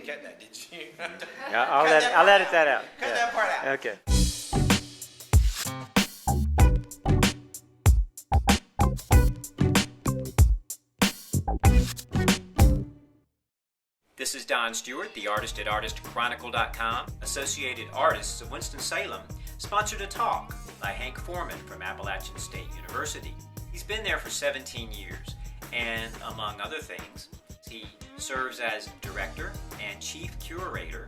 cut that, did you? Yeah, I'll edit that out. Cut that part out. Okay. This is Don Stewart, the artist at ArtistChronicle.com. Associated Artists of Winston-Salem sponsored a talk by Hank Foreman from Appalachian State University. He's been there for 17 years, and among other things, he serves as Director and Chief Curator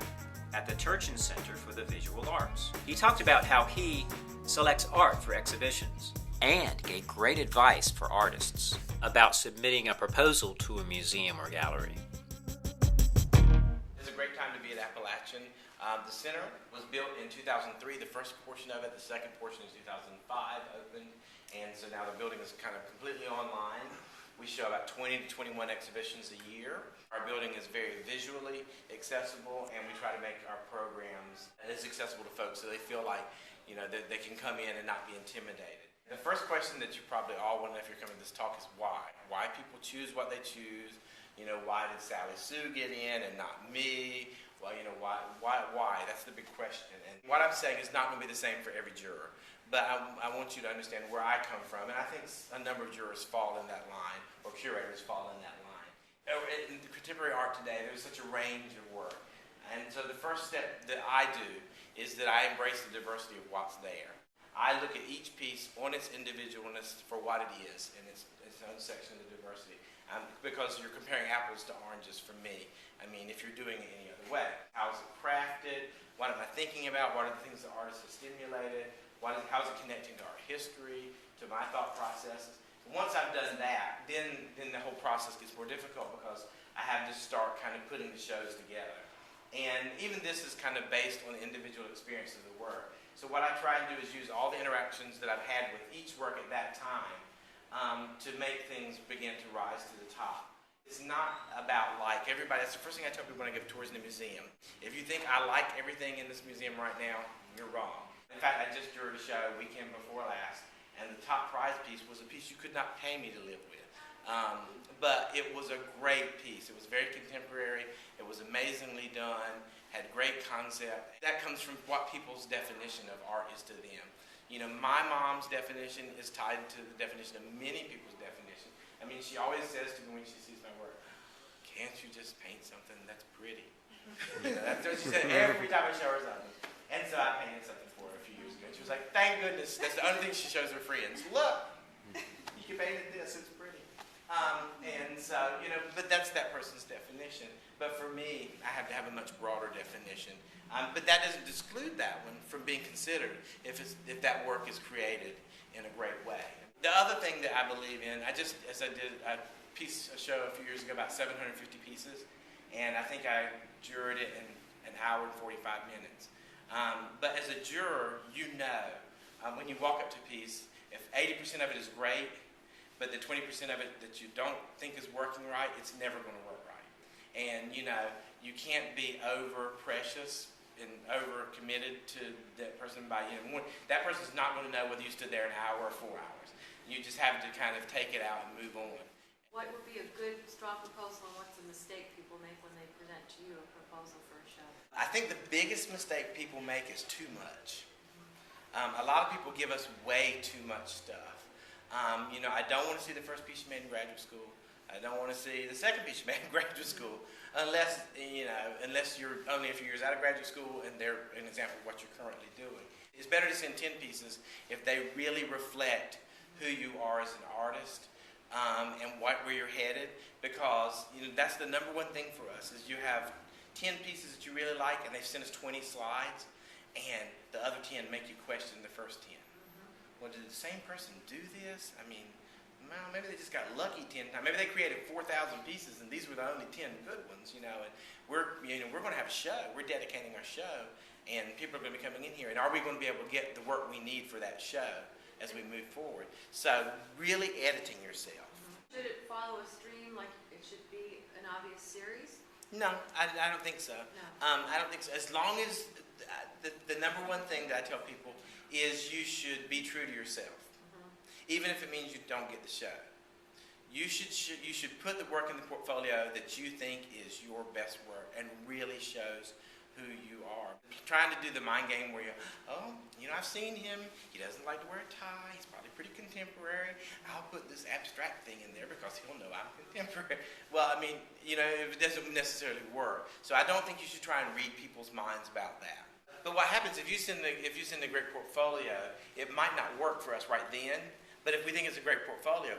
at the Turchin Center for the Visual Arts. He talked about how he selects art for exhibitions and gave great advice for artists about submitting a proposal to a museum or gallery. It's a great time to be at Appalachian. The center was built in 2003, the first portion of it. The second portion is 2005 opened, and so now the building is kind of completely online. We show about 20 to 21 exhibitions a year. Our building is very visually accessible, and we try to make our programs as accessible to folks so they feel like, you know, that they can come in and not be intimidated. The first question that you probably all want to know if you're coming to this talk is why? Why people choose what they choose? You know, why did Sally Sue get in and not me? Well, you know, why? That's the big question. And what I'm saying is not going to be the same for every juror. But I want you to understand where I come from, and I think a number of jurors fall in that line, or curators fall in that line. In contemporary art today, there's such a range of work. And so the first step that I do is that I embrace the diversity of what's there. I look at each piece on its individualness for what it is, and its own section of diversity. Because you're comparing apples to oranges for me. I mean, if you're doing it any other way. How is it crafted? What am I thinking about? What are the things the artist has stimulated? How is it connecting to our history, to my thought processes? And once I've done that, then the whole process gets more difficult because I have to start kind of putting the shows together. And even this is kind of based on the individual experience of the work. So what I try and do is use all the interactions that I've had with each work at that time to make things begin to rise to the top. It's not about like everybody. That's the first thing I tell people when I give tours in the museum. If you think I like everything in this museum right now, you're wrong. In fact, I just drew a show weekend before last, and the top prize piece was a piece you could not pay me to live with. But it was a great piece. It was very contemporary. It was amazingly done, had great concept. That comes from what people's definition of art is to them. You know, my mom's definition is tied to the definition of many people's definition. I mean, she always says to me when she sees my work, "Can't you just paint something that's pretty?" You know, that's what she said every time I show her something. And so I painted something for her a few years ago. And she was like, "Thank goodness." That's the only thing she shows her friends. "Look, you painted this, it's pretty." And so, you know, but that's that person's definition. But for me, I have to have a much broader definition. But that doesn't exclude that one from being considered if that work is created in a great way. The other thing that I believe in, I did a show a few years ago, about 750 pieces, and I think I juried it in an hour and 45 minutes. But as a juror, you know, when you walk up to a piece, if 80% of it is great, but the 20% of it that you don't think is working right, it's never going to work right. And, you know, you can't be over-precious and over-committed to that person by, you know, that person's not going to know whether you stood there an hour or 4 hours. You just have to kind of take it out and move on. What would be a good straw proposal, and what's a mistake people make when they present to you a proposal for a show? I think the biggest mistake people make is too much. A lot of people give us way too much stuff. You know, I don't want to see the first piece you made in graduate school. I don't want to see the second piece you made in graduate school, unless you're only a few years out of graduate school and they're an example of what you're currently doing. It's better to send 10 pieces if they really reflect who you are as an artist and where you're headed, because, you know, that's the number one thing for us is you have 10 pieces that you really like and they've sent us 20 slides, and the other 10 make you question the first 10. Well, did the same person do this? I mean, well, maybe they just got lucky 10 times. Maybe they created 4,000 pieces, and these were the only 10 good ones, you know. And we're going to have a show. We're dedicating our show, and people are going to be coming in here. And are we going to be able to get the work we need for that show as we move forward? So, really editing yourself. Should it follow a stream, like it should be an obvious series? No, I don't think so. No. I don't think so. As long as the number one thing that I tell people is you should be true to yourself. Even if it means you don't get the show. you should put the work in the portfolio that you think is your best work and really shows who you are. Trying to do the mind game where I've seen him, he doesn't like to wear a tie, he's probably pretty contemporary, I'll put this abstract thing in there because he'll know I'm contemporary. Well, I mean, it doesn't necessarily work. So I don't think you should try and read people's minds about that. But what happens if you send a great portfolio, it might not work for us right then, but if we think it's a great portfolio,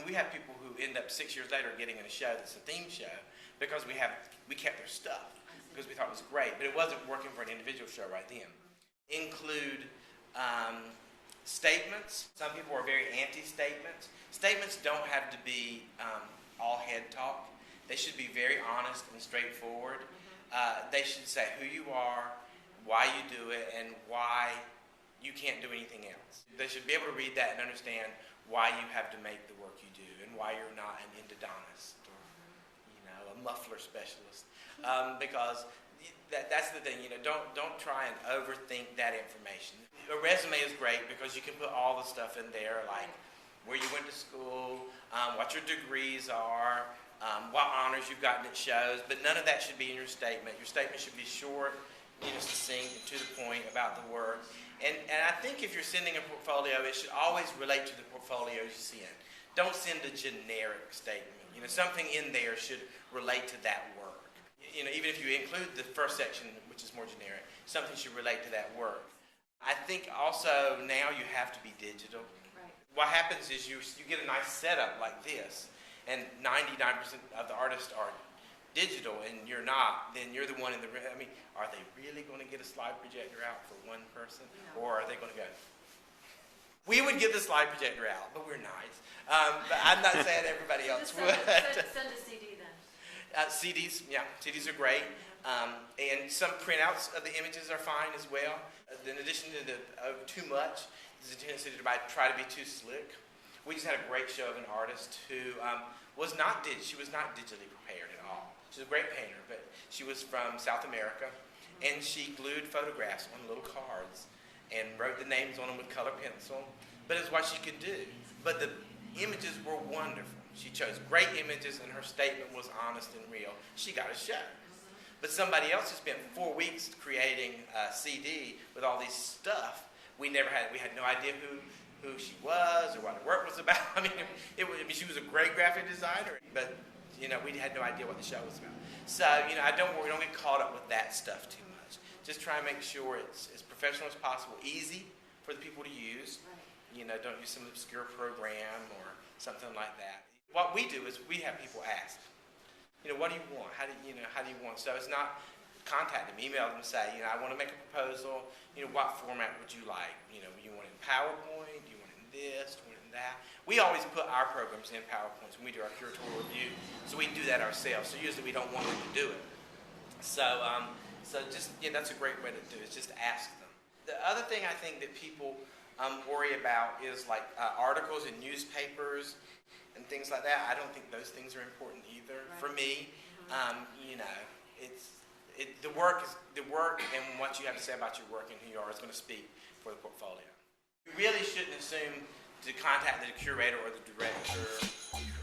we have people who end up 6 years later getting in a show that's a theme show because we kept their stuff because we thought it was great, but it wasn't working for an individual show right then. Include statements. Some people are very anti-statements. Statements don't have to be all head talk. They should be very honest and straightforward. They should say who you are, why you do it, and why you can't do anything else. They should be able to read that and understand why you have to make the work you do and why you're not an endodontist or a muffler specialist. Because that's the thing, don't try and overthink that information. A resume is great because you can put all the stuff in there, like where you went to school, what your degrees are, what honors you've gotten at shows, but none of that should be in your statement. Your statement should be short, succinct, and to the point about the work. And I think if you're sending a portfolio, it should always relate to the portfolio you send. Don't send a generic statement. Something in there should relate to that work. Even if you include the first section, which is more generic, something should relate to that work. I think also now you have to be digital. Right. What happens is you get a nice setup like this, and 99% of the artists are digital and you're not, then you're the one in the room. Are they really going to get a slide projector out for one person? No. Or are they going to go? We would get the slide projector out, but we're nice. But I'm not saying everybody else would. Send a CD then. CDs, yeah, CDs are great. And some printouts of the images are fine as well. In addition to too much, there's a tendency to try to be too slick. We just had a great show of an artist who was not digitally prepared at all. She's a great painter, but she was from South America, and she glued photographs on little cards and wrote the names on them with color pencil. But it's what she could do. But the images were wonderful. She chose great images, and her statement was honest and real. She got a show. But somebody else who spent 4 weeks creating a CD with all this stuff, we had no idea who she was or what her work was about. She was a great graphic designer, but we had no idea what the show was about. So we don't get caught up with that stuff too much. Just try and make sure it's as professional as possible, easy for the people to use. Don't use some obscure program or something like that. What we do is we have people ask, what do you want? How do you want? So it's not contact them, email them, say, I want to make a proposal. What format would you like? You want it in PowerPoint? Do you want it in this? Do you want it in that? We always put our programs in PowerPoints when we do our curatorial review, so we do that ourselves. So usually we don't want them to do it. So that's a great way to do it. Is just ask them. The other thing I think that people worry about is like articles in newspapers and things like that. I don't think those things are important either. Right. For me, the work and what you have to say about your work and who you are is going to speak for the portfolio. You really shouldn't assume to contact the curator or the director,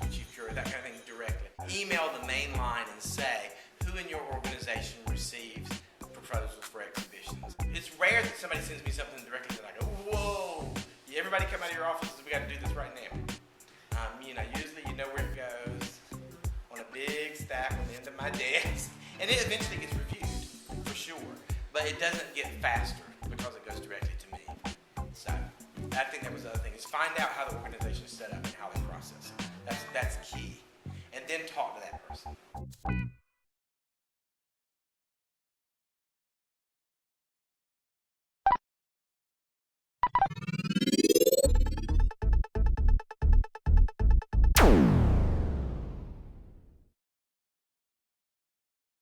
chief curator, that kind of thing directly. Email the main line and say who in your organization receives proposals for exhibitions. It's rare that somebody sends me something directly that I go, whoa, everybody come out of your offices, we got to do this right now. Usually you know where it goes on a big stack on the end of my desk, and it eventually gets reviewed, for sure, but it doesn't get faster because it goes directly to me. So I think that was the other thing, is find out how the organization is set up and how they process it. That's key. And then talk to that person.